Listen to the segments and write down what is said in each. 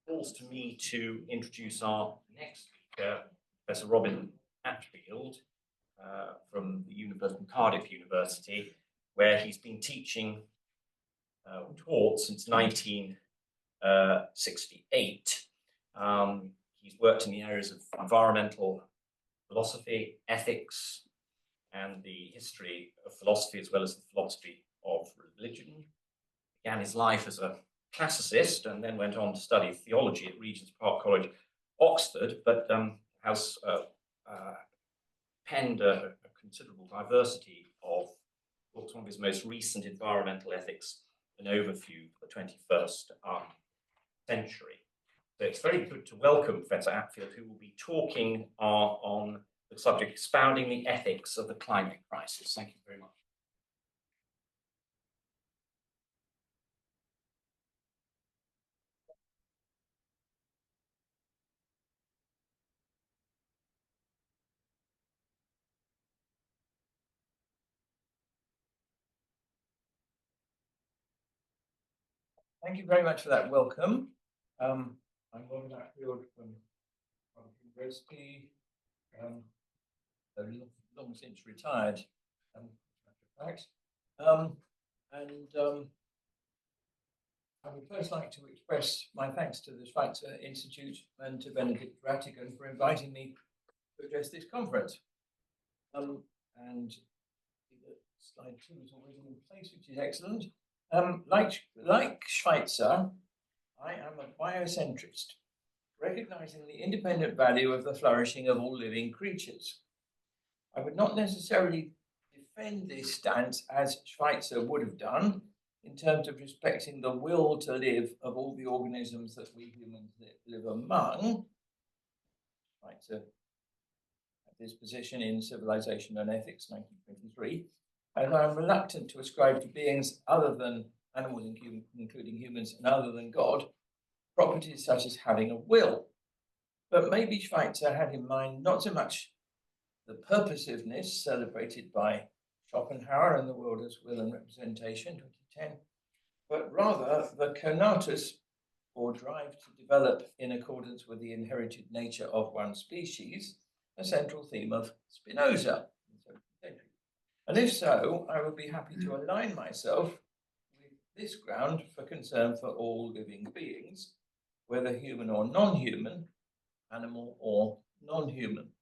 falls to me to introduce our next speaker, Professor Robin Attfield, from Cardiff University, where he's been teaching, taught since 1968. He's worked in the areas of environmental philosophy, ethics, and the history of philosophy, as well as the philosophy of religion. Began his life as a classicist and then went on to study theology at Regent's Park College, Oxford, but has penned a considerable diversity of books. One of his most recent, Environmental Ethics, an overview for the 21st century. So it's very good to welcome Professor Attfield, who will be talking on the subject, expounding the ethics of the climate crisis. Thank you very much. Thank you very much for that welcome. I'm Robin Attfield from Cardiff University, long since retired, I would first like to express my thanks to the Schweitzer Institute and to Benedict Rattigan for inviting me to address this conference. And slide 2 is already in place, which is excellent. Like Schweitzer, I am a biocentrist, recognizing the independent value of the flourishing of all living creatures. I would not necessarily defend this stance as Schweitzer would have done in terms of respecting the will to live of all the organisms that we humans live among. Schweitzer had this position in Civilization and Ethics, 1923. And I'm reluctant to ascribe to beings other than animals, including humans, and other than God, properties such as having a will. But maybe Schweitzer had in mind not so much the purposiveness celebrated by Schopenhauer and the World as Will and Representation, 2010, but rather the conatus, or drive to develop in accordance with the inherited nature of one species, a central theme of Spinoza. And if so, I would be happy to align myself with this ground for concern for all living beings, whether human or non-human, animal or non-human,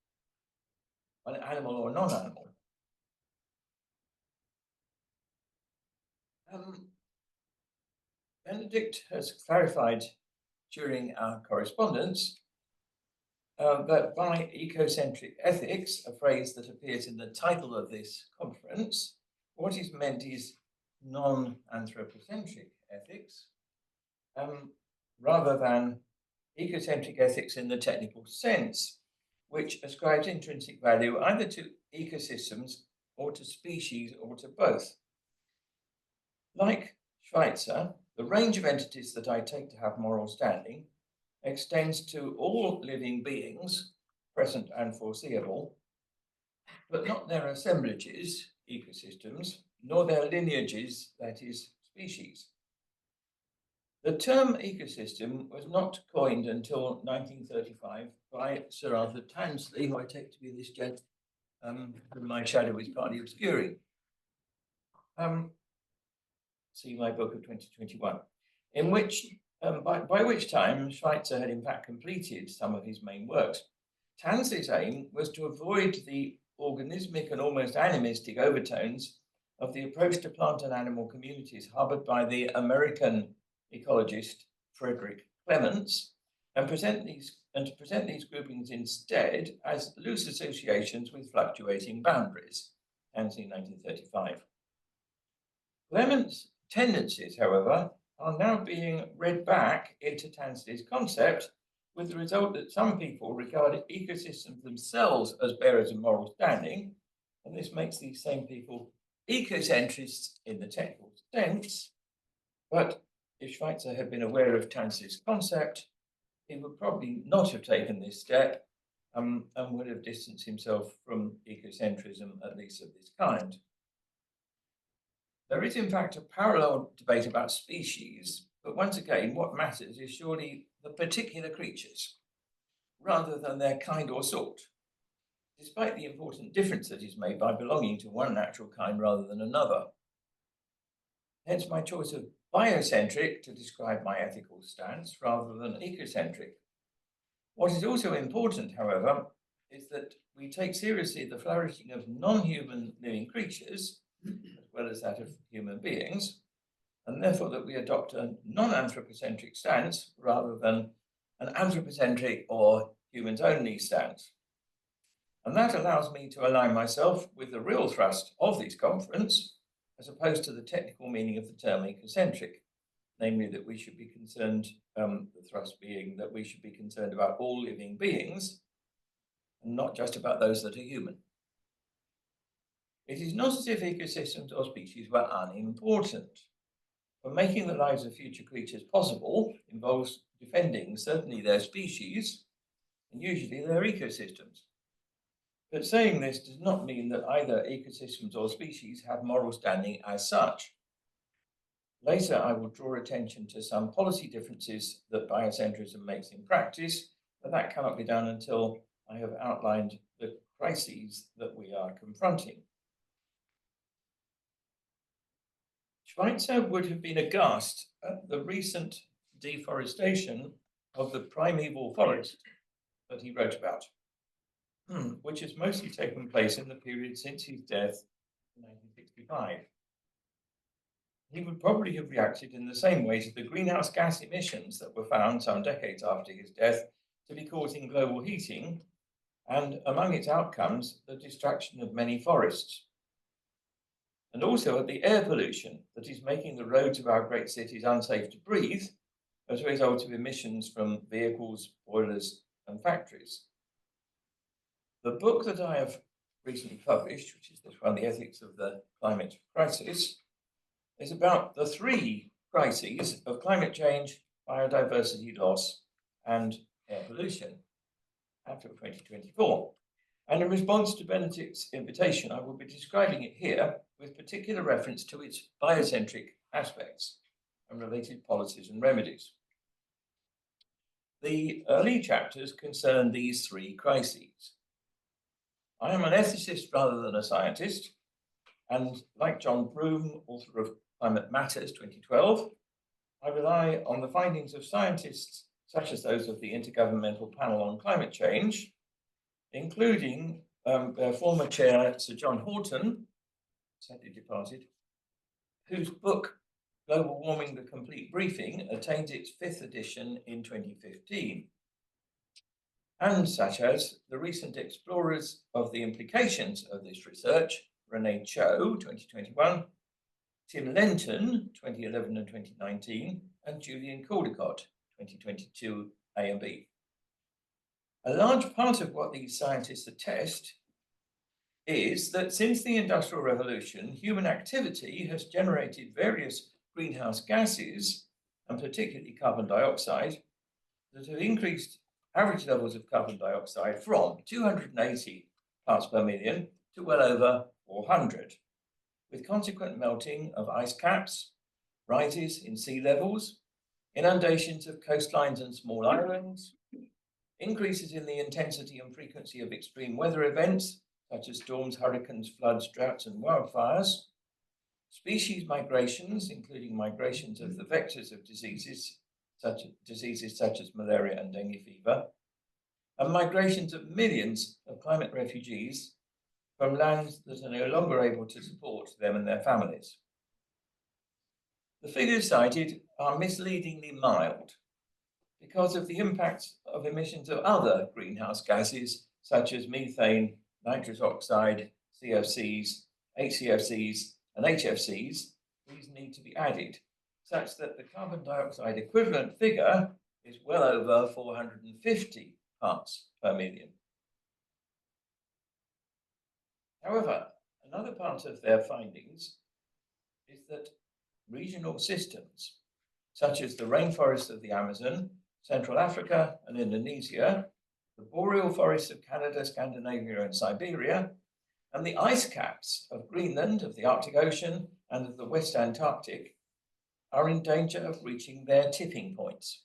animal or non-animal. Benedict has clarified during our correspondence that by ecocentric ethics, a phrase that appears in the title of this conference, what is meant is non-anthropocentric ethics, rather than ecocentric ethics in the technical sense, which ascribes intrinsic value either to ecosystems or to species or to both. Like Schweitzer, the range of entities that I take to have moral standing extends to all living beings, present and foreseeable, but not their assemblages, ecosystems, nor their lineages, that is, species. The term ecosystem was not coined until 1935 by Sir Arthur Tansley, who I take to be this gent, whom my shadow is partly obscuring. See my book of 2021, in which by which time Schweitzer had in fact completed some of his main works. Tansley's aim was to avoid the organismic and almost animistic overtones of the approach to plant and animal communities harbored by the American ecologist Frederick Clements, and to present these groupings instead as loose associations with fluctuating boundaries, Tansley, 1935. Clements' tendencies, however, are now being read back into Tansley's concept, with the result that some people regard ecosystems themselves as bearers of moral standing, and this makes these same people ecocentrists in the technical sense. But if Schweitzer had been aware of Tansley's concept, he would probably not have taken this step and would have distanced himself from ecocentrism, at least of this kind. There is, in fact, a parallel debate about species, but once again, what matters is surely of particular creatures, rather than their kind or sort, despite the important difference that is made by belonging to one natural kind rather than another. Hence my choice of biocentric to describe my ethical stance rather than ecocentric. What is also important, however, is that we take seriously the flourishing of non-human living creatures, as well as that of human beings, and therefore that we adopt a non-anthropocentric stance rather than an anthropocentric or humans-only stance. And that allows me to align myself with the real thrust of this conference, as opposed to the technical meaning of the term ecocentric, namely that we should be concerned, the thrust being that we should be concerned about all living beings, and not just about those that are human. It is not as if ecosystems or species were unimportant. For making the lives of future creatures possible involves defending certainly their species, and usually their ecosystems. But saying this does not mean that either ecosystems or species have moral standing as such. Later, I will draw attention to some policy differences that biocentrism makes in practice, but that cannot be done until I have outlined the crises that we are confronting. Schweitzer would have been aghast at the recent deforestation of the primeval forest that he wrote about, which has mostly taken place in the period since his death in 1965. He would probably have reacted in the same way to the greenhouse gas emissions that were found some decades after his death to be causing global heating, and among its outcomes, the destruction of many forests. And also at the air pollution that is making the roads of our great cities unsafe to breathe as a result of emissions from vehicles, boilers, and factories. The book that I have recently published, which is this one, The Ethics of the Climate Crisis, is about the three crises of climate change, biodiversity loss, and air pollution after 2024. And in response to Benedict's invitation, I will be describing it here with particular reference to its biocentric aspects and related policies and remedies. The early chapters concern these three crises. I am an ethicist rather than a scientist, and like John Broome, author of Climate Matters 2012, I rely on the findings of scientists such as those of the Intergovernmental Panel on Climate Change, including their former chair, Sir John Horton, sadly departed, whose book, Global Warming, the Complete Briefing, attained its 5th edition in 2015. And such as the recent explorers of the implications of this research, Renee Cho, 2021, Tim Lenton, 2011 and 2019, and Julian Caldecott, 2022 A and B. A large part of what these scientists attest is that since the Industrial Revolution, human activity has generated various greenhouse gases, and particularly carbon dioxide, that have increased average levels of carbon dioxide from 280 parts per million to well over 400, with consequent melting of ice caps, rises in sea levels, inundations of coastlines and small islands, increases in the intensity and frequency of extreme weather events, such as storms, hurricanes, floods, droughts, and wildfires, species migrations, including migrations of the vectors of diseases such as malaria and dengue fever, and migrations of millions of climate refugees from lands that are no longer able to support them and their families. The figures cited are misleadingly mild because of the impacts of emissions of other greenhouse gases, such as methane, nitrous oxide, CFCs, HCFCs, and HFCs. These need to be added, such that the carbon dioxide equivalent figure is well over 450 parts per million. However, another part of their findings is that regional systems, such as the rainforests of the Amazon, Central Africa and Indonesia, the boreal forests of Canada, Scandinavia and Siberia, and the ice caps of Greenland, of the Arctic Ocean and of the West Antarctic, are in danger of reaching their tipping points.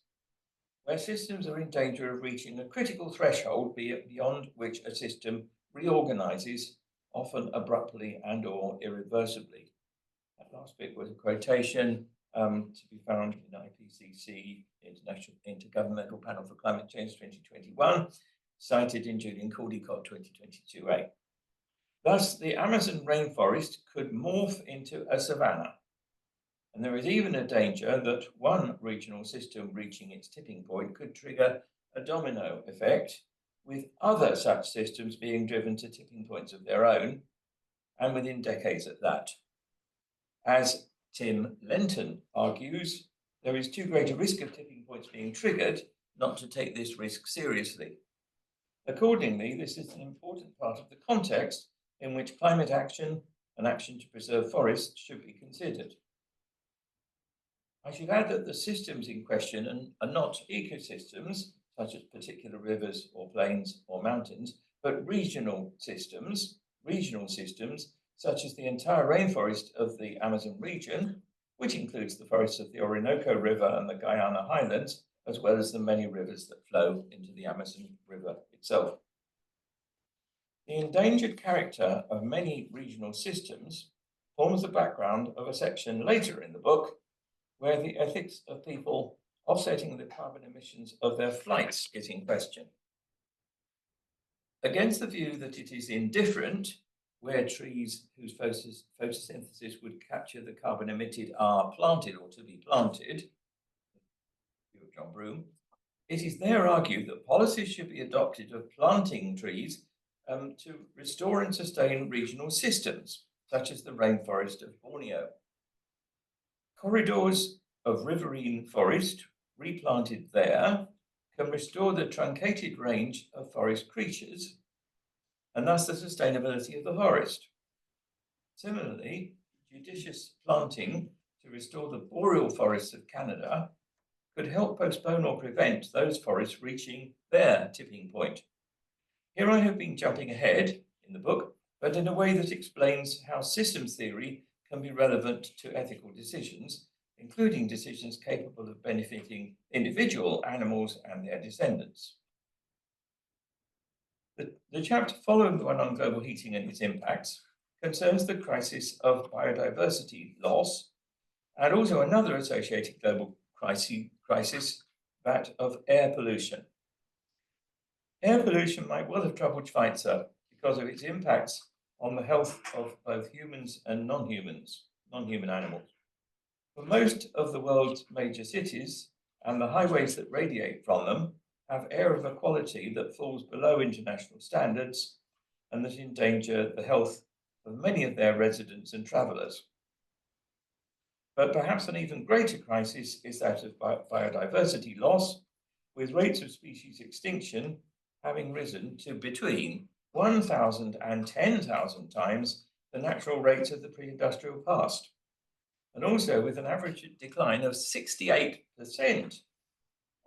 where systems are in danger of reaching a critical threshold beyond which a system reorganizes, often abruptly and or irreversibly. That last bit was a quotation to be found in IPCC, International Intergovernmental Panel for Climate Change 2021, cited in Julian Caldicott 2022a. Thus, the Amazon rainforest could morph into a savanna. And there is even a danger that one regional system reaching its tipping point could trigger a domino effect, with other such systems being driven to tipping points of their own, and within decades at that. As Tim Lenton argues, there is too great a risk of tipping points being triggered not to take this risk seriously. Accordingly, this is an important part of the context in which climate action and action to preserve forests should be considered. I should add that the systems in question are not ecosystems, such as particular rivers or plains or mountains, but regional systems, such as the entire rainforest of the Amazon region, which includes the forests of the Orinoco River and the Guyana Highlands, as well as the many rivers that flow into the Amazon River itself. The endangered character of many regional systems forms the background of a section later in the book, where the ethics of people offsetting the carbon emissions of their flights is in question. Against the view that it is indifferent where trees whose photosynthesis would capture the carbon emitted are planted or to be planted, view of John Broome, it is there argued that policies should be adopted of planting trees to restore and sustain regional systems, such as the rainforest of Borneo. Corridors of riverine forest replanted there can restore the truncated range of forest creatures and thus the sustainability of the forest. Similarly, judicious planting to restore the boreal forests of Canada could help postpone or prevent those forests reaching their tipping point. Here I have been jumping ahead in the book, but in a way that explains how systems theory can be relevant to ethical decisions, including decisions capable of benefiting individual animals and their descendants. The chapter following the one on global heating and its impacts concerns the crisis of biodiversity loss, and also another associated global crisis, that of air pollution. Air pollution might well have troubled Schweitzer because of its impacts on the health of both humans and non-human animals. For most of the world's major cities and the highways that radiate from them have air of a quality that falls below international standards and that endanger the health of many of their residents and travellers. But perhaps an even greater crisis is that of biodiversity loss, with rates of species extinction having risen to between 1,000 and 10,000 times the natural rates of the pre-industrial past, and also with an average decline of 68%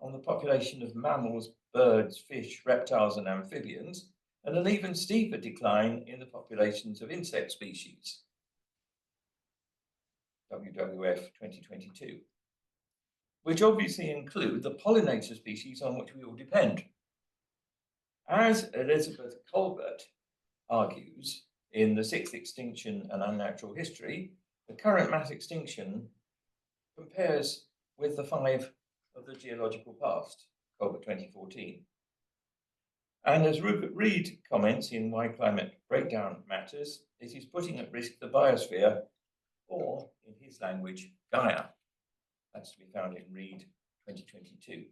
on the population of mammals, birds, fish, reptiles, and amphibians, and an even steeper decline in the populations of insect species. WWF 2022, which obviously include the pollinator species on which we all depend. As Elizabeth Colbert argues in The Sixth Extinction and Unnatural History, the current mass extinction compares with the 5 of the geological past, Colbert 2014. And as Rupert Reed comments in Why Climate Breakdown Matters, it is putting at risk the biosphere, or in his language, Gaia. That's to be found in Reed 2022.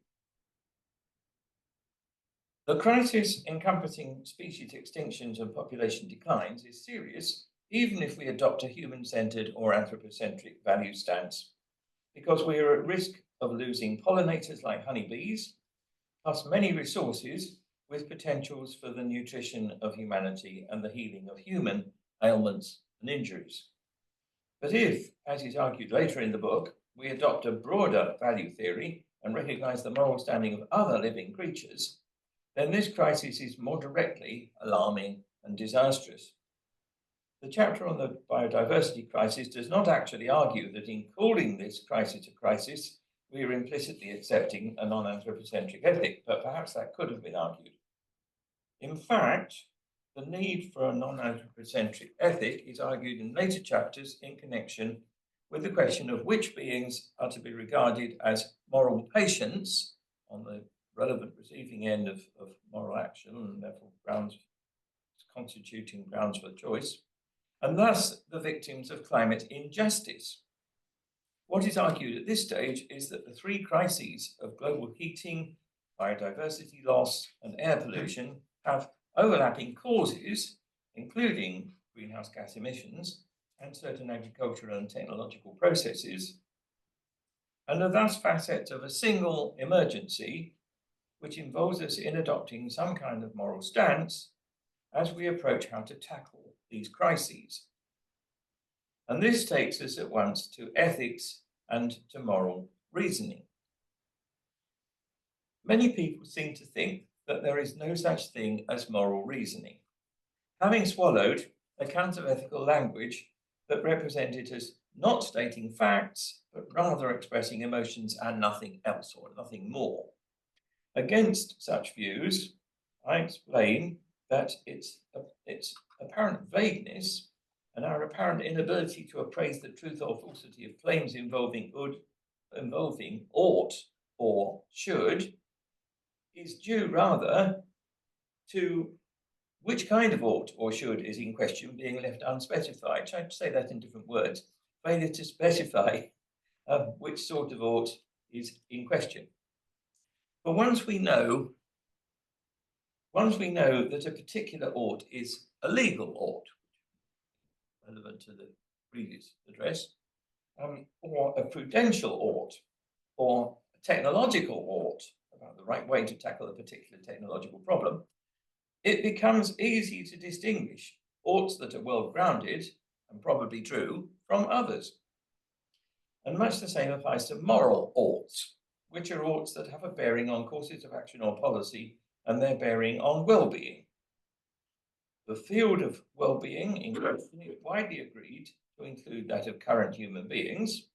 The crisis encompassing species extinctions and population declines is serious, even if we adopt a human-centered or anthropocentric value stance, because we are at risk of losing pollinators like honeybees, plus many resources with potentials for the nutrition of humanity and the healing of human ailments and injuries. But if, as is argued later in the book, we adopt a broader value theory and recognize the moral standing of other living creatures, then this crisis is more directly alarming and disastrous. The chapter on the biodiversity crisis does not actually argue that in calling this crisis a crisis, we are implicitly accepting a non-anthropocentric ethic, but perhaps that could have been argued. In fact, the need for a non-anthropocentric ethic is argued in later chapters in connection with the question of which beings are to be regarded as moral patients on the relevant receiving end of moral action, and therefore constituting grounds for choice, and thus the victims of climate injustice. What is argued at this stage is that the three crises of global heating, biodiversity loss, and air pollution have overlapping causes, including greenhouse gas emissions and certain agricultural and technological processes, and are thus facets of a single emergency which involves us in adopting some kind of moral stance as we approach how to tackle these crises. And this takes us at once to ethics and to moral reasoning. Many people seem to think that there is no such thing as moral reasoning, having swallowed a counter-ethical language that represented as not stating facts, but rather expressing emotions and nothing else or nothing more. Against such views, I explain that its apparent vagueness and our apparent inability to appraise the truth or falsity of claims involving ought or should is due rather to which kind of ought or should is in question being left unspecified. Try to say that in different words. Failure to specify which sort of ought is in question. But once we know that a particular ought is a legal ought, relevant to the previous address, or a prudential ought, or a technological ought, about the right way to tackle a particular technological problem, it becomes easy to distinguish oughts that are well-grounded and probably true from others. And much the same applies to moral oughts, which are oughts that have a bearing on courses of action or policy and their bearing on well-being. The field of well-being in question is widely agreed to include that of current human beings,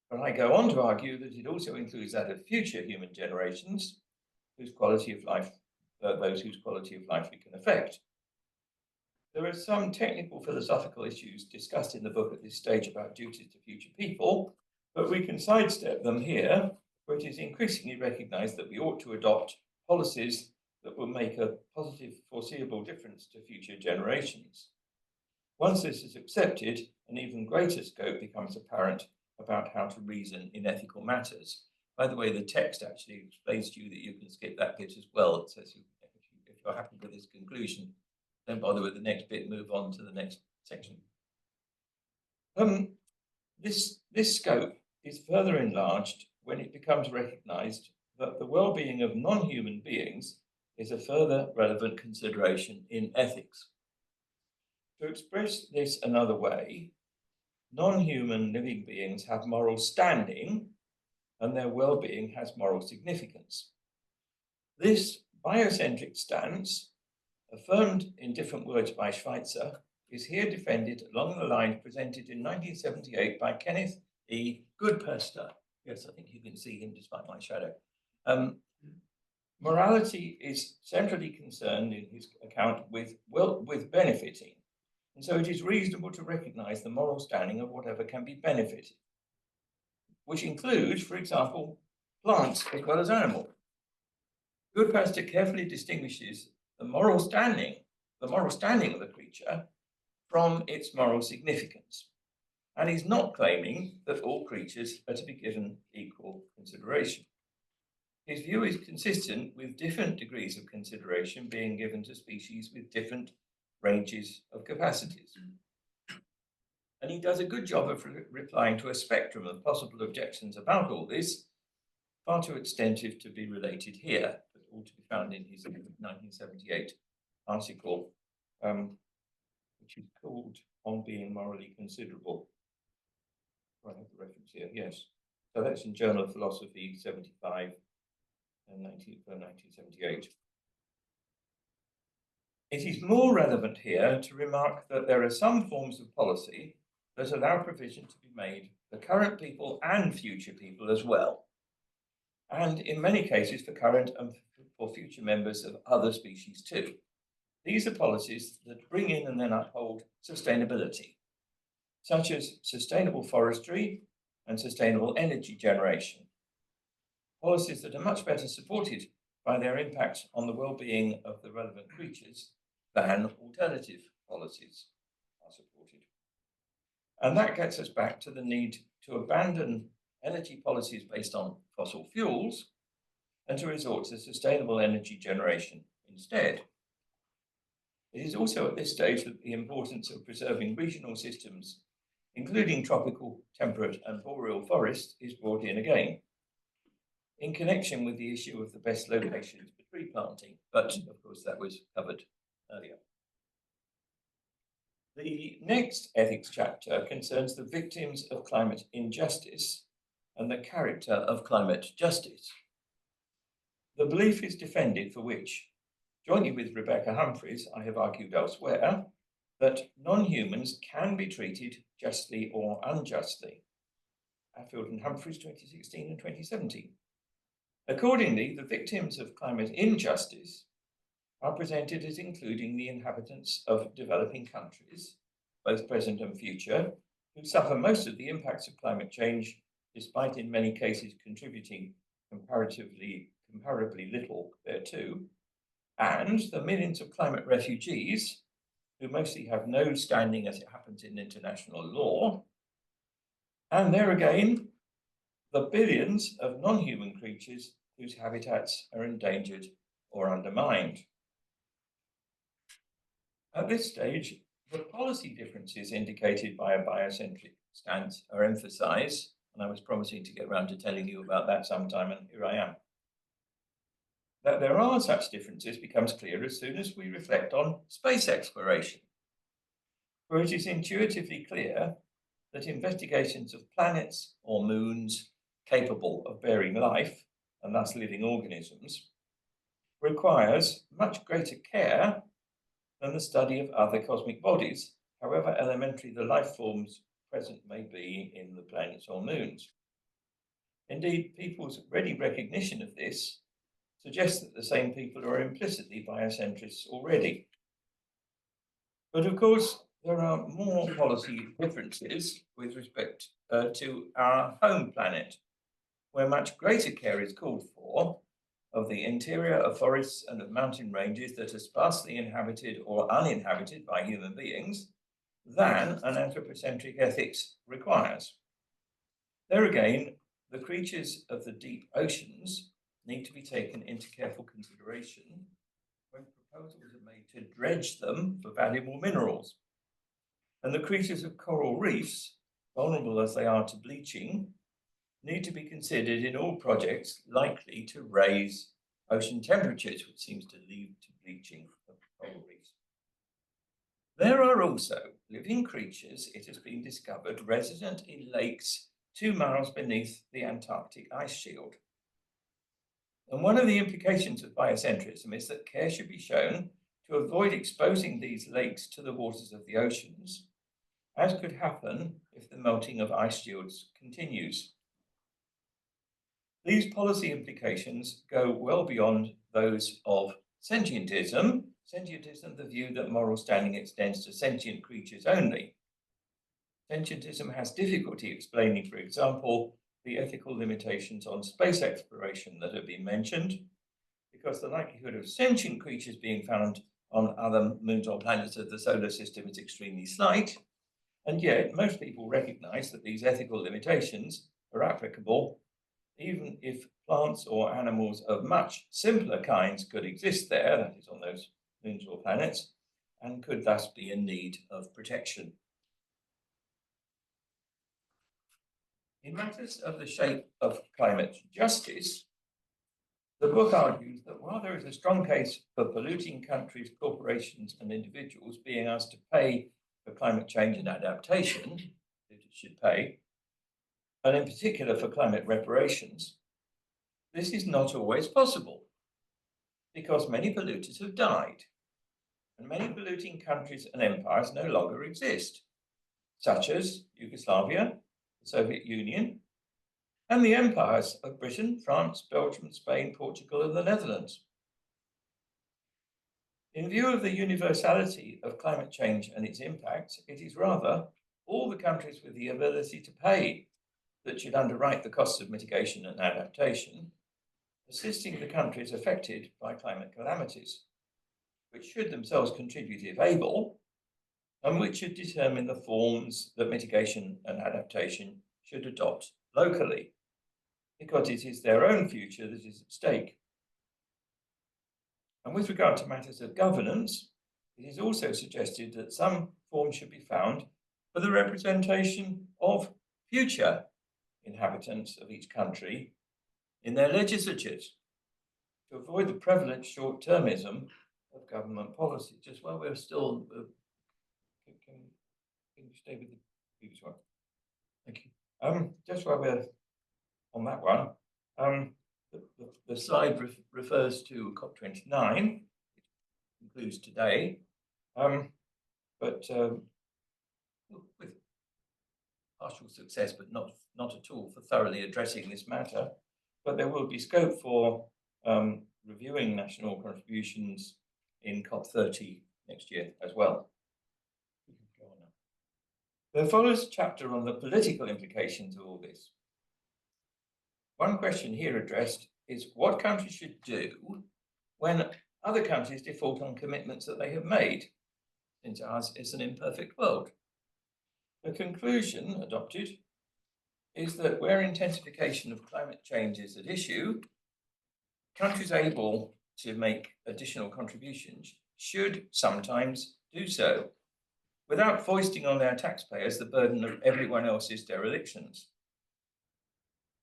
but I go on to argue that it also includes that of future human generations, whose quality of life, those whose quality of life we can affect. There are some technical philosophical issues discussed in the book at this stage about duties to future people, but we can sidestep them here, where it is increasingly recognized that we ought to adopt policies that will make a positive, foreseeable difference to future generations. Once this is accepted, an even greater scope becomes apparent about how to reason in ethical matters. By the way, the text actually explains to you that you can skip that bit as well. It says if you're happy with this conclusion, don't bother with the next bit, move on to the next section. This scope is further enlarged when it becomes recognized that the well-being of non-human beings is a further relevant consideration in ethics. To express this another way, non-human living beings have moral standing and their well-being has moral significance. This biocentric stance, affirmed in different words by Schweitzer, is here defended along the lines presented in 1978 by Kenneth E. Goodpester. Yes, I think you can see him despite my shadow. Morality is centrally concerned in his account with benefiting. And so it is reasonable to recognize the moral standing of whatever can be benefited, which includes, for example, plants as well as animals. Goodpester carefully distinguishes the moral standing of the creature from its moral significance, and he's not claiming that all creatures are to be given equal consideration. His view is consistent with different degrees of consideration being given to species with different ranges of capacities. And he does a good job of replying to a spectrum of possible objections about all this, far too extensive to be related here, but all to be found in his 1978 article, which is called On Being Morally Considerable. I have the reference here, yes. So that's in Journal of Philosophy 75 and 1978. It is more relevant here to remark that there are some forms of policy that allow provision to be made for current people and future people as well. and in many cases for current and for future members of other species too. These are policies that bring in and then uphold sustainability, such as sustainable forestry and sustainable energy generation. Policies that are much better supported by their impact on the well-being of the relevant creatures than alternative policies are supported. And that gets us back to the need to abandon energy policies based on fossil fuels and to resort to sustainable energy generation instead. It is also at this stage that the importance of preserving regional systems, including tropical, temperate and boreal forests, is brought in again, in connection with the issue of the best locations for tree planting, but of course that was covered earlier. The next ethics chapter concerns the victims of climate injustice and the character of climate justice. The belief is defended for which, jointly with Rebecca Humphreys, I have argued elsewhere, that non-humans can be treated justly or unjustly. Attfield and Humphreys, 2016 and 2017. Accordingly, the victims of climate injustice are presented as including the inhabitants of developing countries, both present and future, who suffer most of the impacts of climate change, despite in many cases contributing comparably little thereto, and the millions of climate refugees, who mostly have no standing as it happens in international law, and there again, the billions of non-human creatures whose habitats are endangered or undermined. At this stage, the policy differences indicated by a biocentric stance are emphasised, and I was promising to get around to telling you about that sometime, and here I am. That there are such differences becomes clear as soon as we reflect on space exploration, where it is intuitively clear that investigations of planets or moons capable of bearing life, and thus living organisms, requires much greater care than the study of other cosmic bodies, however elementary the life forms present may be in the planets or moons. Indeed, people's ready recognition of this suggests that the same people are implicitly biocentrists already. But of course, there are more policy differences with respect to our home planet, where much greater care is called for of the interior of forests and of mountain ranges that are sparsely inhabited or uninhabited by human beings than an anthropocentric ethics requires. There again, the creatures of the deep oceans need to be taken into careful consideration when proposals are made to dredge them for valuable minerals. And the creatures of coral reefs, vulnerable as they are to bleaching, need to be considered in all projects likely to raise ocean temperatures, which seems to lead to bleaching of coral reefs. There are also living creatures, it has been discovered, resident in lakes 2 miles beneath the Antarctic ice shield. And one of the implications of biocentrism is that care should be shown to avoid exposing these lakes to the waters of the oceans, as could happen if the melting of ice shields continues. These policy implications go well beyond those of sentientism, the view that moral standing extends to sentient creatures only. Sentientism has difficulty explaining, for example, the ethical limitations on space exploration that have been mentioned, because the likelihood of sentient creatures being found on other moons or planets of the solar system is extremely slight, and yet most people recognize that these ethical limitations are applicable even if plants or animals of much simpler kinds could exist there, that is on those moons or planets, and could thus be in need of protection. In matters of the shape of climate justice, the book argues that while there is a strong case for polluting countries, corporations, and individuals being asked to pay for climate change and adaptation, that it should pay, and in particular for climate reparations, this is not always possible, because many polluters have died, and many polluting countries and empires no longer exist, such as Yugoslavia, the Soviet Union, and the empires of Britain, France, Belgium, Spain, Portugal, and the Netherlands. In view of the universality of climate change and its impacts, it is rather all the countries with the ability to pay that should underwrite the costs of mitigation and adaptation, assisting the countries affected by climate calamities, which should themselves contribute if able, and which should determine the forms that mitigation and adaptation should adopt locally, because it is their own future that is at stake. And with regard to matters of governance, it is also suggested that some form should be found for the representation of future inhabitants of each country in their legislatures to avoid the prevalent short-termism of government policy. Just while we're still, can you stay with the previous one? Thank you. Just while we're on that one, the slide refers to COP29, which concludes today, but with partial success, but not at all for thoroughly addressing this matter. But there will be scope for reviewing national contributions in COP30 next year as well. There follows a chapter on the political implications of all this. One question here addressed is what countries should do when other countries default on commitments that they have made, since ours is an imperfect world. The conclusion adopted is that where intensification of climate change is at issue, countries able to make additional contributions should sometimes do so, without foisting on their taxpayers the burden of everyone else's derelictions.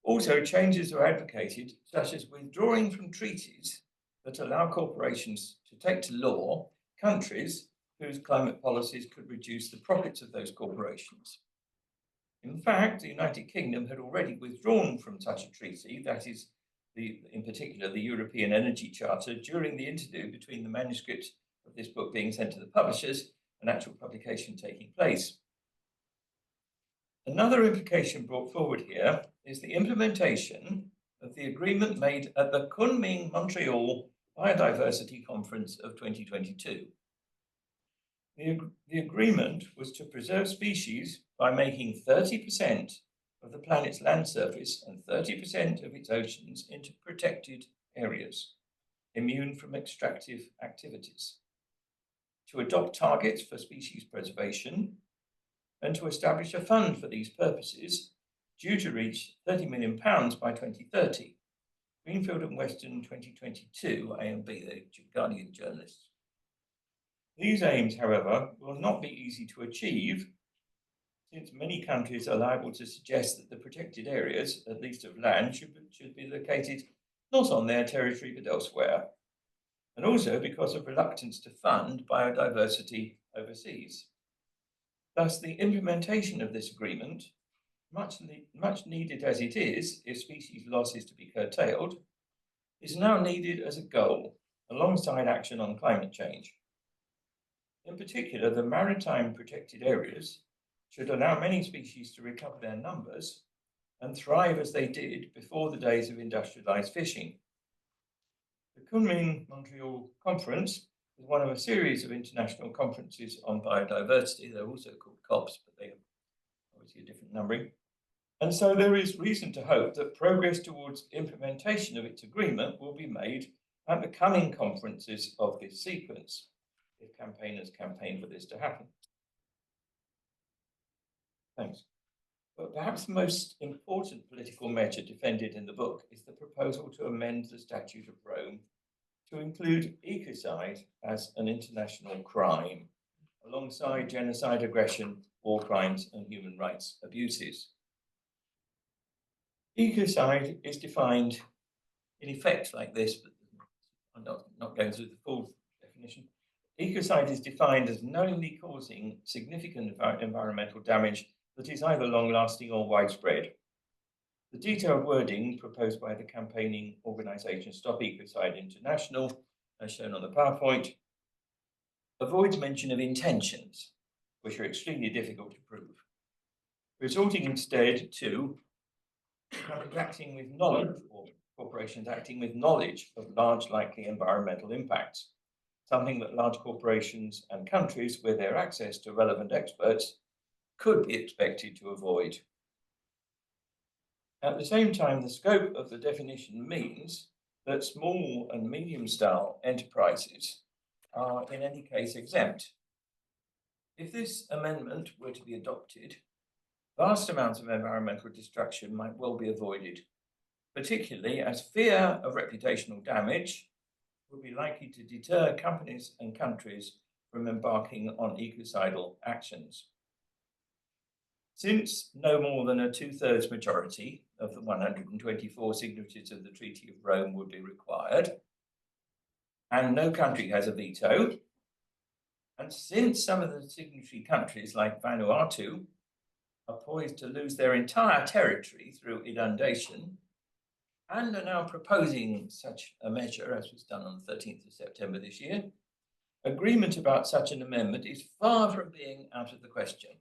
Also, changes are advocated, such as withdrawing from treaties that allow corporations to take to law countries whose climate policies could reduce the profits of those corporations. In fact, the United Kingdom had already withdrawn from such a treaty, that is, in particular, the European Energy Charter, during the interlude between the manuscript of this book being sent to the publishers and actual publication taking place. Another implication brought forward here is the implementation of the agreement made at the Kunming-Montreal Biodiversity Conference of 2022. The agreement was to preserve species by making 30% of the planet's land surface and 30% of its oceans into protected areas, immune from extractive activities, to adopt targets for species preservation, and to establish a fund for these purposes, due to reach £30 million by 2030. Greenfield and Weston 2022, AMB, the Guardian journalists. These aims, however, will not be easy to achieve, since many countries are liable to suggest that the protected areas, at least of land, should be located not on their territory but elsewhere, and also because of reluctance to fund biodiversity overseas. Thus, the implementation of this agreement, much needed as it is if species loss is to be curtailed, is now needed as a goal alongside action on climate change. In particular, the maritime protected areas should allow many species to recover their numbers and thrive as they did before the days of industrialized fishing. The Kunming-Montreal Conference is one of a series of international conferences on biodiversity. They're also called COPs, but they have obviously a different numbering. And so there is reason to hope that progress towards implementation of its agreement will be made at the coming conferences of this sequence, if campaigners campaign for this to happen. Thanks. But perhaps the most important political measure defended in the book is the proposal to amend the Statute of Rome to include ecocide as an international crime, alongside genocide, aggression, war crimes, and human rights abuses. Ecocide is defined in effect like this, but I'm not going through the full definition. Ecocide is defined as knowingly causing significant environmental damage that is either long-lasting or widespread. The detailed wording proposed by the campaigning organisation Stop Ecocide International, as shown on the PowerPoint, avoids mention of intentions, which are extremely difficult to prove, resorting instead to countries acting with knowledge, or corporations acting with knowledge of large likely environmental impacts, something that large corporations and countries with their access to relevant experts could be expected to avoid. At the same time, the scope of the definition means that small and medium-style enterprises are in any case exempt. If this amendment were to be adopted, vast amounts of environmental destruction might well be avoided, particularly as fear of reputational damage would be likely to deter companies and countries from embarking on ecocidal actions. Since no more than a 2/3 majority of the 124 signatories of the Treaty of Rome would be required, and no country has a veto, and since some of the signatory countries, like Vanuatu, are poised to lose their entire territory through inundation, and are now proposing such a measure, as was done on the 13th of September this year, agreement about such an amendment is far from being out of the question.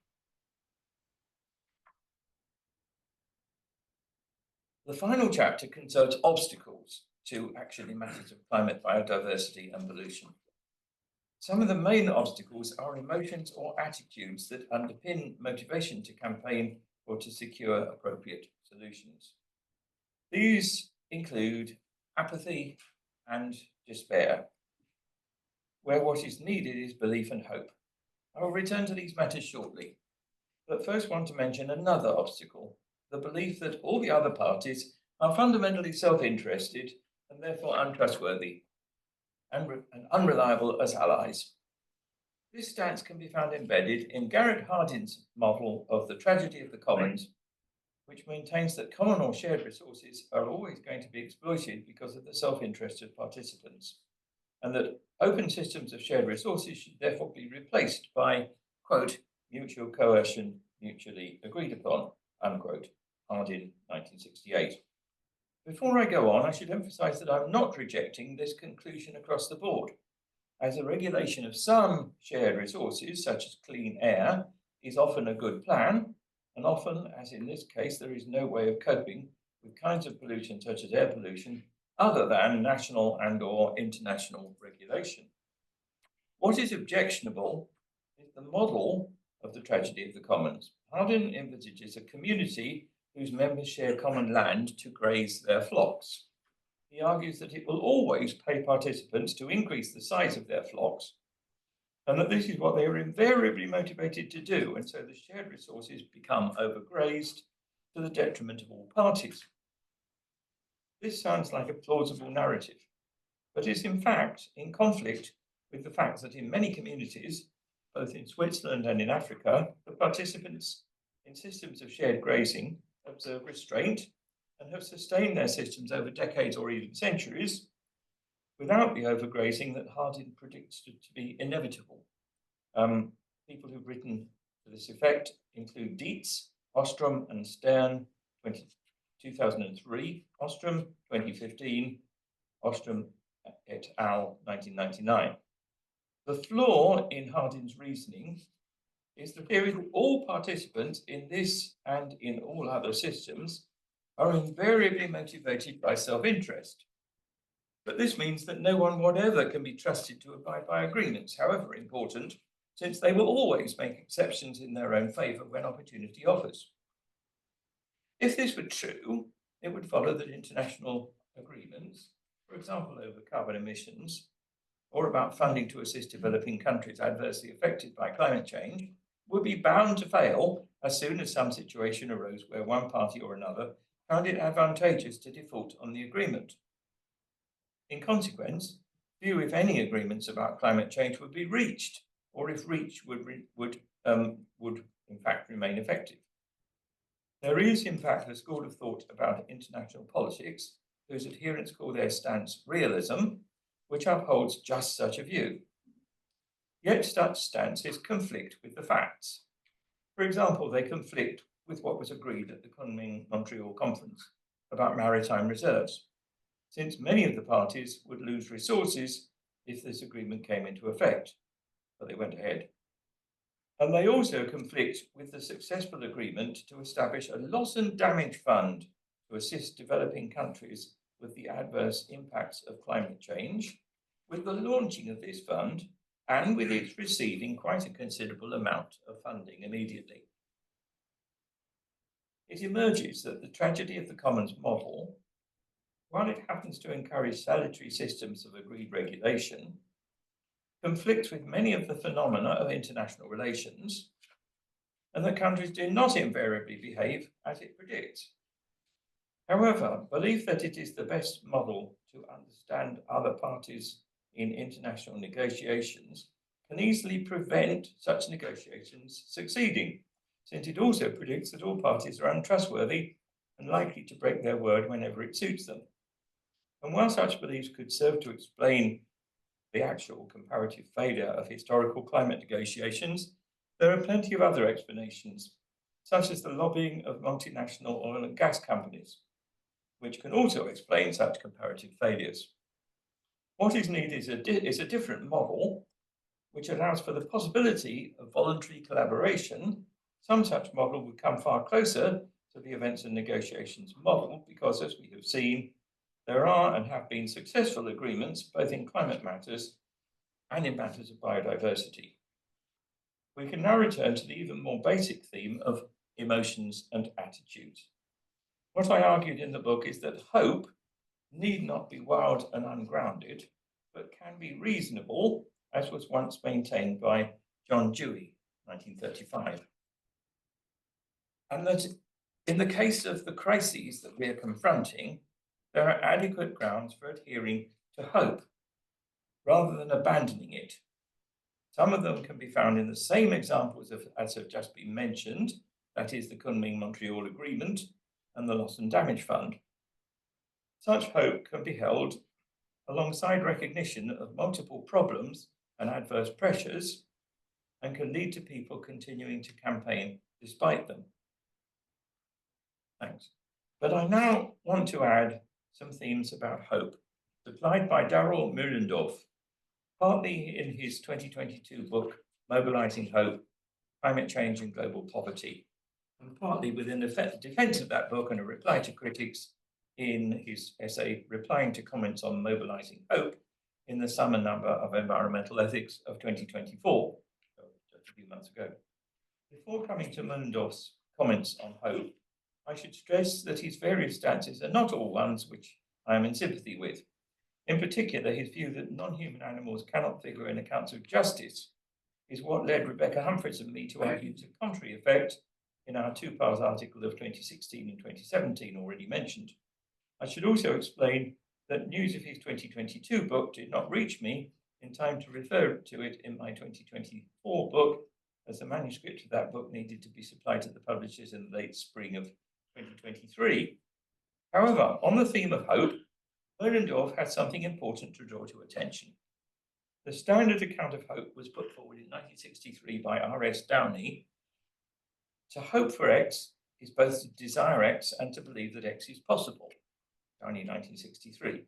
The final chapter concerns obstacles to action in matters of climate, biodiversity, and pollution. Some of the main obstacles are emotions or attitudes that underpin motivation to campaign or to secure appropriate solutions. These include apathy and despair, where what is needed is belief and hope. I will return to these matters shortly, but first want to mention another obstacle, the belief that all the other parties are fundamentally self-interested and therefore untrustworthy and unreliable as allies. This stance can be found embedded in Garrett Hardin's model of the tragedy of the commons, which maintains that common or shared resources are always going to be exploited because of the self-interest of participants, and that open systems of shared resources should therefore be replaced by, quote, mutual coercion mutually agreed upon, unquote, Hardin, 1968. Before I go on, I should emphasize that I'm not rejecting this conclusion across the board, as a regulation of some shared resources, such as clean air, is often a good plan, and often, as in this case, there is no way of coping with kinds of pollution such as air pollution other than national and/or international regulation. What is objectionable is the model of the tragedy of the commons. Hardin envisages a community whose members share common land to graze their flocks. He argues that it will always pay participants to increase the size of their flocks, and that this is what they are invariably motivated to do, and so the shared resources become overgrazed to the detriment of all parties. This sounds like a plausible narrative, but is in fact in conflict with the fact that in many communities, both in Switzerland and in Africa, the participants in systems of shared grazing observe restraint and have sustained their systems over decades or even centuries without the overgrazing that Hardin predicts to be inevitable. People who've written to this effect include Dietz, Ostrom, and Stern, 2003, Ostrom, 2015, Ostrom et al., 1999. The flaw in Hardin's reasoning is the theory that all participants in this and in all other systems are invariably motivated by self-interest. But this means that no one whatever can be trusted to abide by agreements, however important, since they will always make exceptions in their own favour when opportunity offers. If this were true, it would follow that international agreements, for example over carbon emissions, or about funding to assist developing countries adversely affected by climate change, would be bound to fail as soon as some situation arose where one party or another found it advantageous to default on the agreement. In consequence, few, if any, agreements about climate change would be reached, or if reached, would in fact remain effective. There is, in fact, a school of thought about international politics whose adherents call their stance realism, which upholds just such a view. Yet such stances conflict with the facts. For example, they conflict with what was agreed at the Kunming-Montreal Conference about maritime reserves, since many of the parties would lose resources if this agreement came into effect, but they went ahead. And they also conflict with the successful agreement to establish a loss and damage fund to assist developing countries with the adverse impacts of climate change, with the launching of this fund and with its receiving quite a considerable amount of funding immediately. It emerges that the tragedy of the Commons model, while it happens to encourage salutary systems of agreed regulation, conflicts with many of the phenomena of international relations, and that countries do not invariably behave as it predicts. However, belief that it is the best model to understand other parties in international negotiations can easily prevent such negotiations succeeding, since it also predicts that all parties are untrustworthy and likely to break their word whenever it suits them. And while such beliefs could serve to explain the actual comparative failure of historical climate negotiations, there are plenty of other explanations, such as the lobbying of multinational oil and gas companies, which can also explain such comparative failures. What is needed is a different model, which allows for the possibility of voluntary collaboration. Some such model would come far closer to the events and negotiations model, because, as we have seen, there are and have been successful agreements both in climate matters and in matters of biodiversity. We can now return to the even more basic theme of emotions and attitudes. What I argued in the book is that hope need not be wild and ungrounded, but can be reasonable, as was once maintained by John Dewey, 1935. And that in the case of the crises that we are confronting, there are adequate grounds for adhering to hope, rather than abandoning it. Some of them can be found in the same examples as have just been mentioned, that is the Kunming-Montreal Agreement and the Loss and Damage Fund. Such hope can be held alongside recognition of multiple problems and adverse pressures, and can lead to people continuing to campaign despite them. Thanks. But I now want to add some themes about hope, supplied by Darrell Mullendorf, partly in his 2022 book, Mobilizing Hope, Climate Change and Global Poverty, and partly within the defense of that book and a reply to critics in his essay, Replying to Comments on Mobilizing Hope, in the summer number of Environmental Ethics of 2024, just a few months ago. Before coming to Mullendorf's comments on hope, I should stress that his various stances are not all ones which I am in sympathy with. In particular, his view that non-human animals cannot figure in accounts of justice is what led Rebecca Humphries and me to argue to contrary effect in our two-part article of 2016 and 2017 already mentioned. I should also explain that news of his 2022 book did not reach me in time to refer to it in my 2024 book, as the manuscript of that book needed to be supplied to the publishers in the late spring of 2023. However, on the theme of hope, Mullendorf had something important to draw to attention. The standard account of hope was put forward in 1963 by R.S. Downey. To hope for X is both to desire X and to believe that X is possible. Downey, 1963.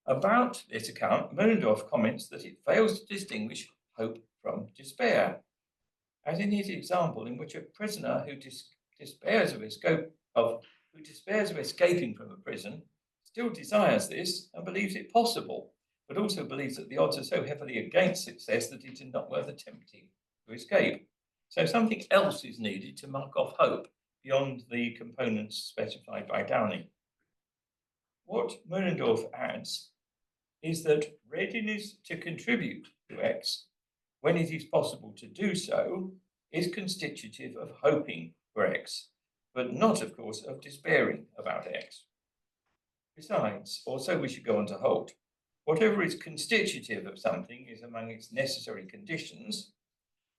About this account, Mullendorf comments that it fails to distinguish hope from despair, as in his example in which a prisoner who despairs of escaping from a prison still desires this and believes it possible, but also believes that the odds are so heavily against success that it is not worth attempting to escape. So something else is needed to mark off hope beyond the components specified by Downey. What Mullendorf adds is that readiness to contribute to X, when it is possible to do so, is constitutive of hoping for X, but not, of course, of despairing about X. Besides, or so we should go on to hold, whatever is constitutive of something is among its necessary conditions,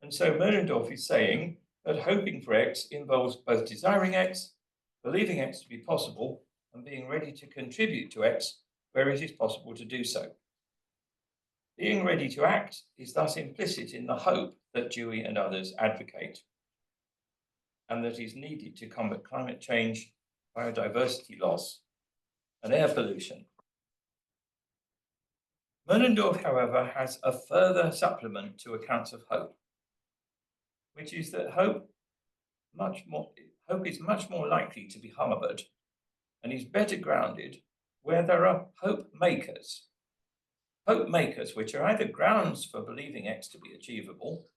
and so Mullendorf is saying that hoping for X involves both desiring X, believing X to be possible, and being ready to contribute to X where it is possible to do so. Being ready to act is thus implicit in the hope that Dewey and others advocate, and that is needed to combat climate change, biodiversity loss, and air pollution. Mullendorf, however, has a further supplement to accounts of hope, which is that hope is much more likely to be harboured and is better grounded where there are hope makers. Hope makers, which are either grounds for believing X to be achievable,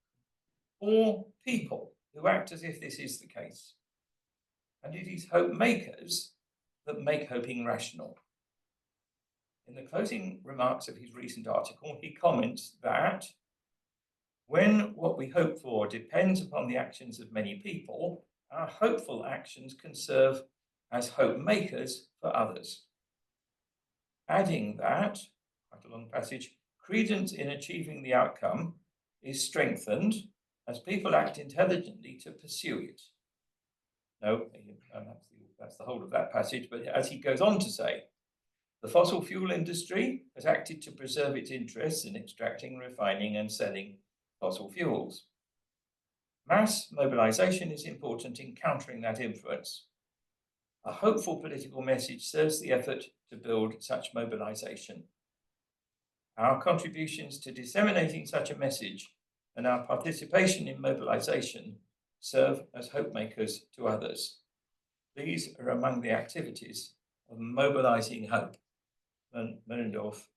or people who act as if this is the case. And it is hope makers that make hoping rational. In the closing remarks of his recent article, he comments that when what we hope for depends upon the actions of many people, our hopeful actions can serve as hope makers for others. Adding that, quite a long passage, credence in achieving the outcome is strengthened as people act intelligently to pursue it. No, that's the whole of that passage, but as he goes on to say, the fossil fuel industry has acted to preserve its interests in extracting, refining, and selling fossil fuels. Mass mobilization is important in countering that influence. A hopeful political message serves the effort to build such mobilization. Our contributions to disseminating such a message and our participation in mobilization serve as hope makers to others. These are among the activities of mobilizing hope. Merendorf,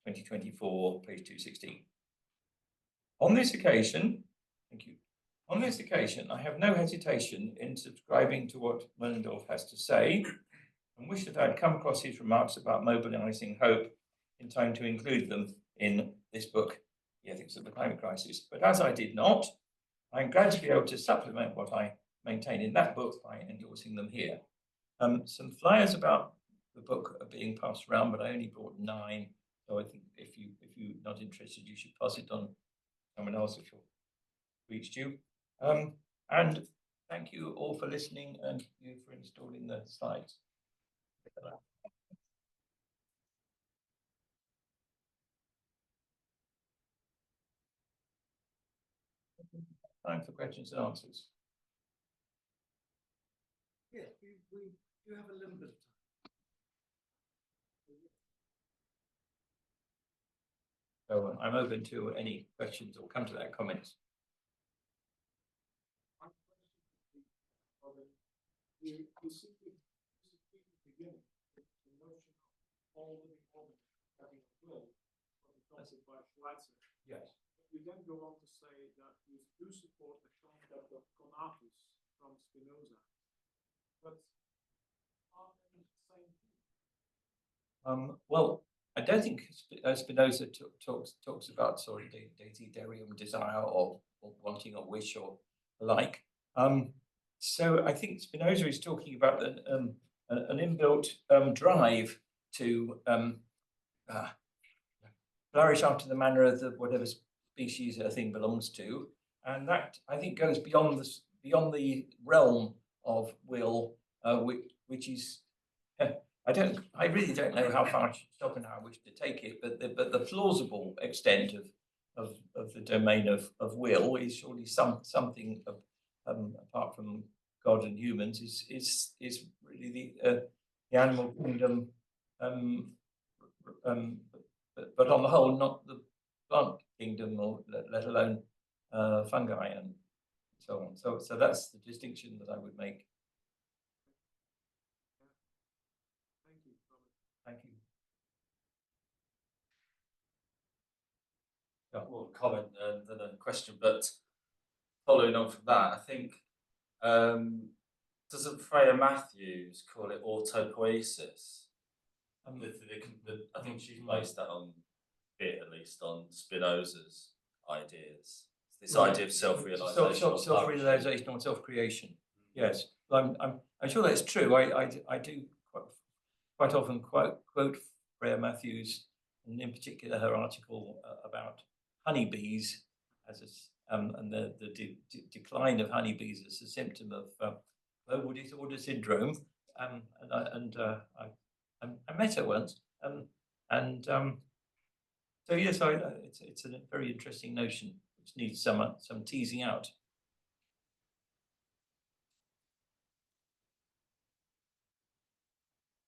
2024, page 216. On this occasion, thank you. On this occasion, I have no hesitation in subscribing to what Merendorf has to say and wish that I'd come across his remarks about mobilizing hope in time to include them in this book, The Ethics of the Climate Crisis. But as I did not, I'm glad to be able to supplement what I maintain in that book by endorsing them here. Some flyers about the book are being passed around, but I only brought 9. So I think if you're not interested, you should pass it on to someone else if you're reached you. And thank you all for listening and you for installing the slides. Time for questions and answers. Yes, we do have a little bit of time. So I'm open to any questions or come to that comments. You see the beginning, the notion of all living organisms having a will, from the concept by Schweitzer. Yes. You then go on to say that you do support the concept of conatus from Spinoza, but are they the same thing? Well, I don't think Spinoza talks about sort of desiderium, desire, or wanting, or wish, or the like. So I think Spinoza is talking about an inbuilt drive to flourish after the manner of whatever species a thing belongs to, and that I think goes beyond the realm of will, which is I really don't know how far Schopenhauer wished to take it, but the plausible extent of the domain of will is surely something apart from God and humans is really the animal kingdom, but on the whole not the plant kingdom, or let alone fungi and so on. So that's the distinction that I would make. Thank you. Yeah, more comment than a question, but following on from that, I think doesn't Freya Matthews call it autopoiesis? I think she's based that on it, at least on Spinoza's ideas. This idea of self-realization, self-realization, or self-creation. Yes, I'm sure that's true. I do quite often quote Freya Matthews, and in particular her article about honeybees as and the decline of honeybees as a symptom of global disorder syndrome. I met her once, so yes, it's a very interesting notion which needs some teasing out.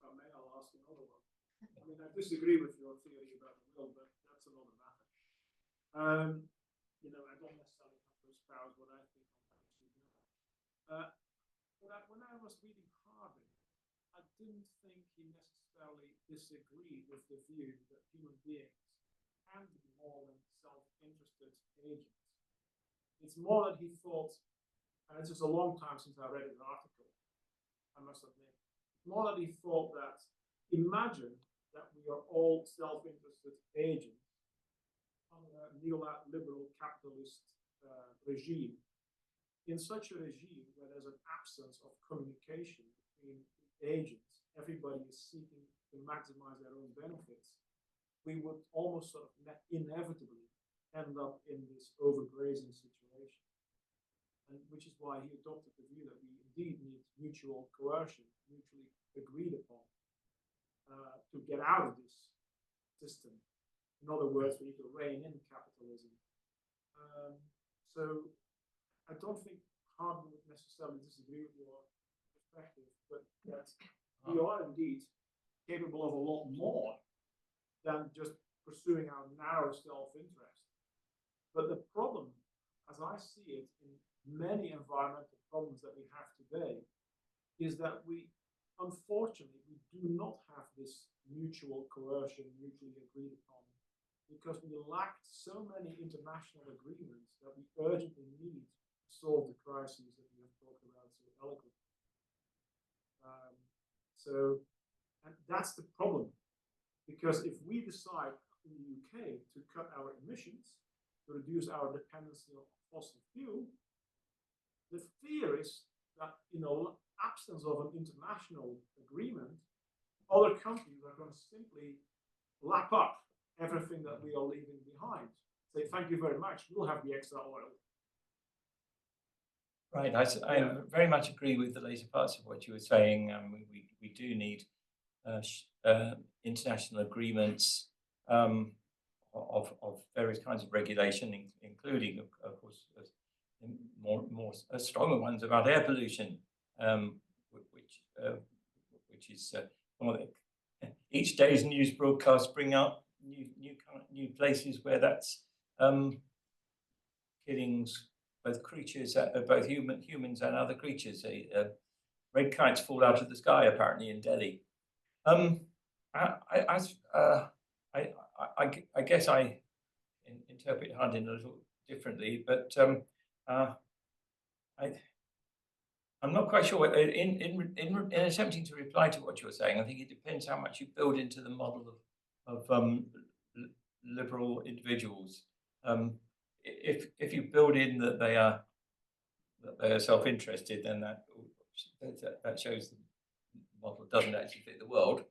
I'll ask another one. I mean, I disagree with your theory about the will, but that's another matter. You know, I don't necessarily have to espouse what I think on that. When I was reading Cardiff, I didn't think he necessarily disagreed with the view that human beings can be more than self-interested agents. It's more that he thought, and this is a long time since I read an article, I must admit, more that he thought that imagine that we are all self-interested agents under a neoliberal capitalist regime. In such a regime where there's an absence of communication between agents, everybody is seeking to maximize their own benefits, we would almost sort of inevitably end up in this overgrazing situation. And which is why he adopted the view that we indeed need mutual coercion, mutually agreed upon, to get out of this system. In other words, we need to rein in capitalism. So I don't think Harden would necessarily disagree with your perspective, but that we are indeed capable of a lot more than just pursuing our narrow self-interest. But the problem, as I see it, in many environmental problems that we have today, is that we, unfortunately, we do not have this mutual coercion, mutually agreed upon, because we lacked so many international agreements that we urgently need to solve the crises that we have talked about so eloquently. And that's the problem, because if we decide in the UK to cut our emissions, to reduce our dependency on fossil fuel, the fear is that in the absence of an international agreement, other countries are going to simply lap up everything that we are leaving behind. Say, thank you very much, we'll have the extra oil. Right, I very much agree with the later parts of what you were saying. We do need international agreements of various kinds of regulation, including, of course, more stronger ones about air pollution, which is each day's news broadcasts bring up new places where that's killings, both creatures, both humans and other creatures. Red kites fall out of the sky apparently in Delhi. I guess I interpret Hardin a little differently, but I'm not quite sure. In attempting to reply to what you're saying, I think it depends how much you build into the model of liberal individuals. If you build in that they are self-interested, then that shows the model doesn't actually fit the world.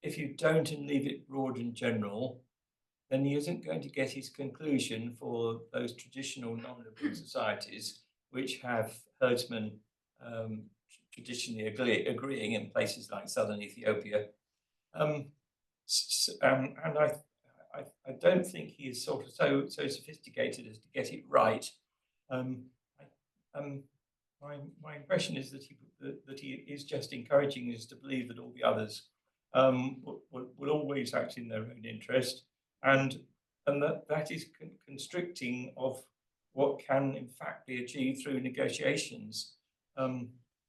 If you don't and leave it broad and general, then he isn't going to get his conclusion for those traditional non-liberal societies which have herdsmen traditionally agreeing in places like southern Ethiopia. And I don't think he is sort of so sophisticated as to get it right. My impression is that he is just encouraging us to believe that all the others will always act in their own interest, and that is constricting of what can in fact be achieved through negotiations,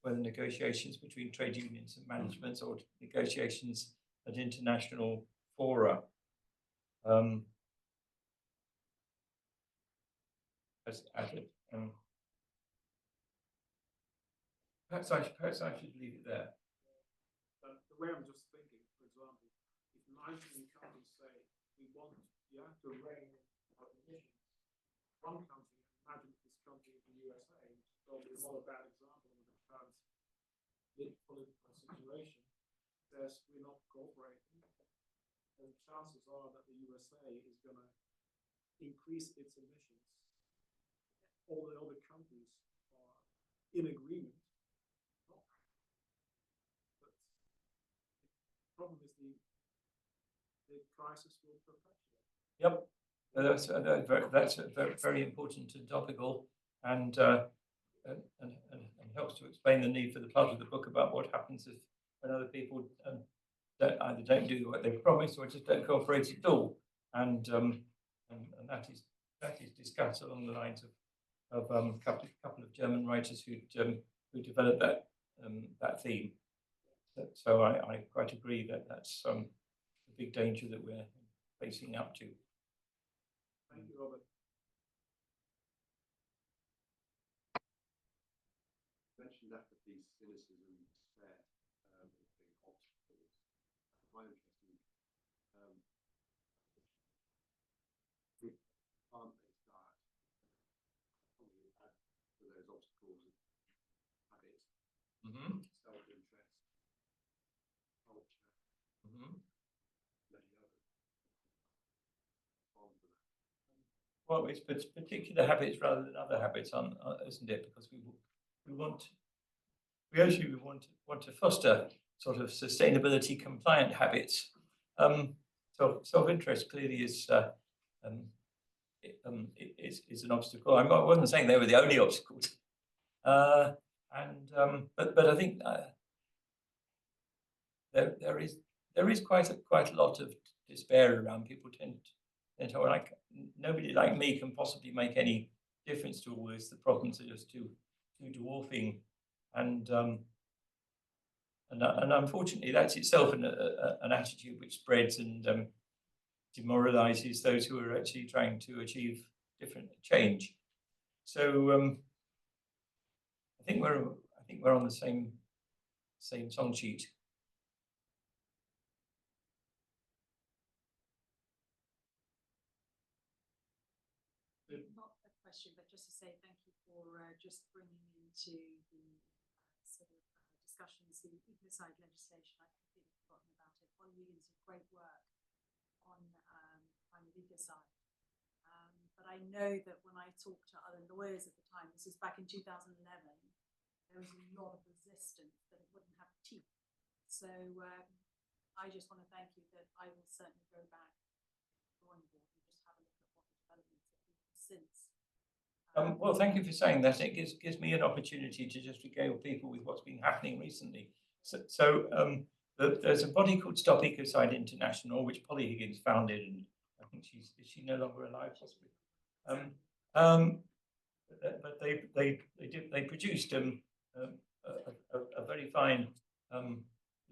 whether negotiations between trade unions and managements or negotiations at international fora. Perhaps I should leave it there. The way I'm just thinking, for example, if 19 countries say we want to rein our emissions, one country, imagine this country is the USA, probably not a bad example of the current political situation, says we're not cooperating, then chances are that the USA is going to increase its emissions. All the other countries are in agreement. But the problem is the crisis will perpetuate. Yep, that's very important and topical, and helps to explain the need for the part of the book about what happens when other people either don't do what they promise or just don't cooperate at all, and that is discussed along the lines of a couple of German writers who developed that theme. So I quite agree that that's a big danger that we're facing up to. Thank you, Robert. You mentioned apathy, cynicism, despair as being obstacles. My interest in plant-based diet, probably add to those obstacles of habits, self-interest, culture, many others. Well, it's particular habits rather than other habits, isn't it? Because we actually want to foster sort of sustainability compliant habits. So self-interest clearly is an obstacle. I wasn't saying they were the only obstacles, but I think there is quite a lot of despair around. People tend to like, nobody like me can possibly make any difference to all this. The problems are just too dwarfing, and unfortunately, that's itself an attitude which spreads and demoralizes those who are actually trying to achieve different change. So I think we're on the same song sheet. Not a question, but just to say thank you for just bringing into the sort of discussions the ecocide legislation. I'd completely forgotten about it. One years of great work on kind of ecocide. But I know that when I talked to other lawyers at the time, this was back in 2011, there was a lot of resistance that it wouldn't have teeth. So I just want to thank you that I will certainly go back on board and just have a look at what the developments have been since. Well, thank you for saying that. It gives me an opportunity to just regale people with what's been happening recently. So there's a body called Stop Ecocide International, which Polly Higgins founded, and I think is she no longer alive, possibly. But they produced a very fine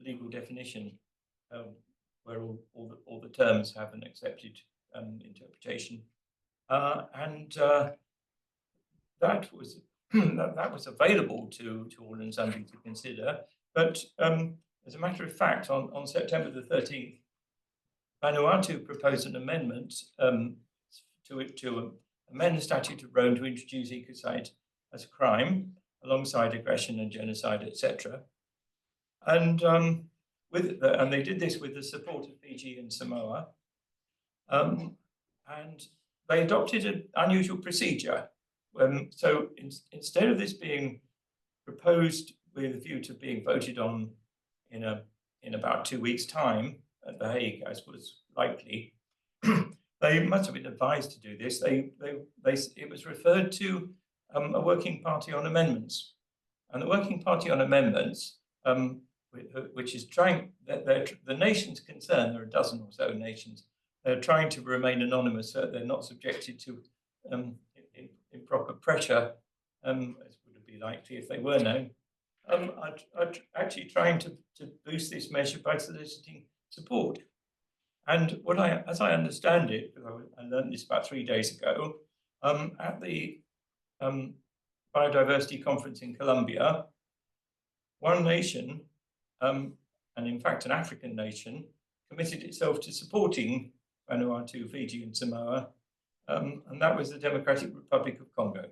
legal definition where all the terms have an accepted interpretation, and that was available to all and sundry to consider. But as a matter of fact, on September the 13th, Vanuatu proposed an amendment to amend the Statute of Rome to introduce ecocide as a crime alongside aggression and genocide, etc. And they did this with the support of Fiji and Samoa, and they adopted an unusual procedure. So instead of this being proposed with a view to being voted on in about 2 weeks' time at The Hague, as was likely, they must have been advised to do this. It was referred to a working party on amendments, and the working party on amendments, which is trying, the nations concerned, there are a dozen or so nations, they're trying to remain anonymous so they're not subjected to improper pressure, as would be likely if they were known, are actually trying to boost this measure by soliciting support. And as I understand it, because I learned this about 3 days ago, at the biodiversity conference in Colombia, one nation, and in fact an African nation, committed itself to supporting Vanuatu, Fiji and Samoa, and that was the Democratic Republic of Congo.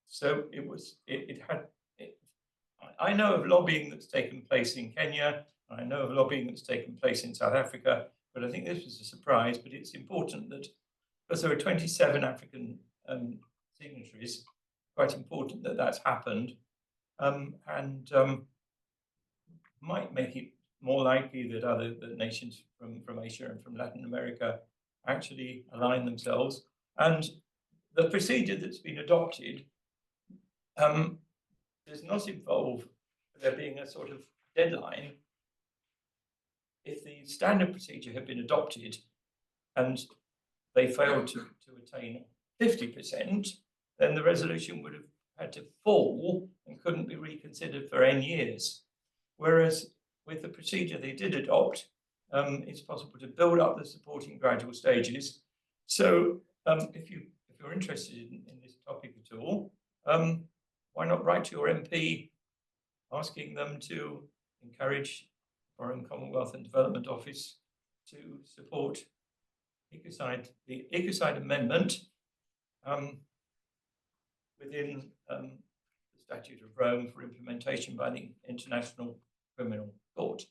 So I know of lobbying that's taken place in Kenya, I know of lobbying that's taken place in South Africa, but I think this was a surprise. But it's important that, because there are 27 African signatories, quite important that that's happened, and might make it more likely that other nations from Asia and from Latin America actually align themselves. And the procedure that's been adopted does not involve there being a sort of deadline. If the standard procedure had been adopted and they failed to attain 50%, then the resolution would have had to fall and couldn't be reconsidered for N years. Whereas with the procedure they did adopt, it's possible to build up the supporting gradual stages. So if you're interested in this topic at all, why not write to your MP asking them to encourage Foreign Commonwealth and Development Office to support the ecocide amendment within the Statute of Rome for implementation by the International Criminal Court.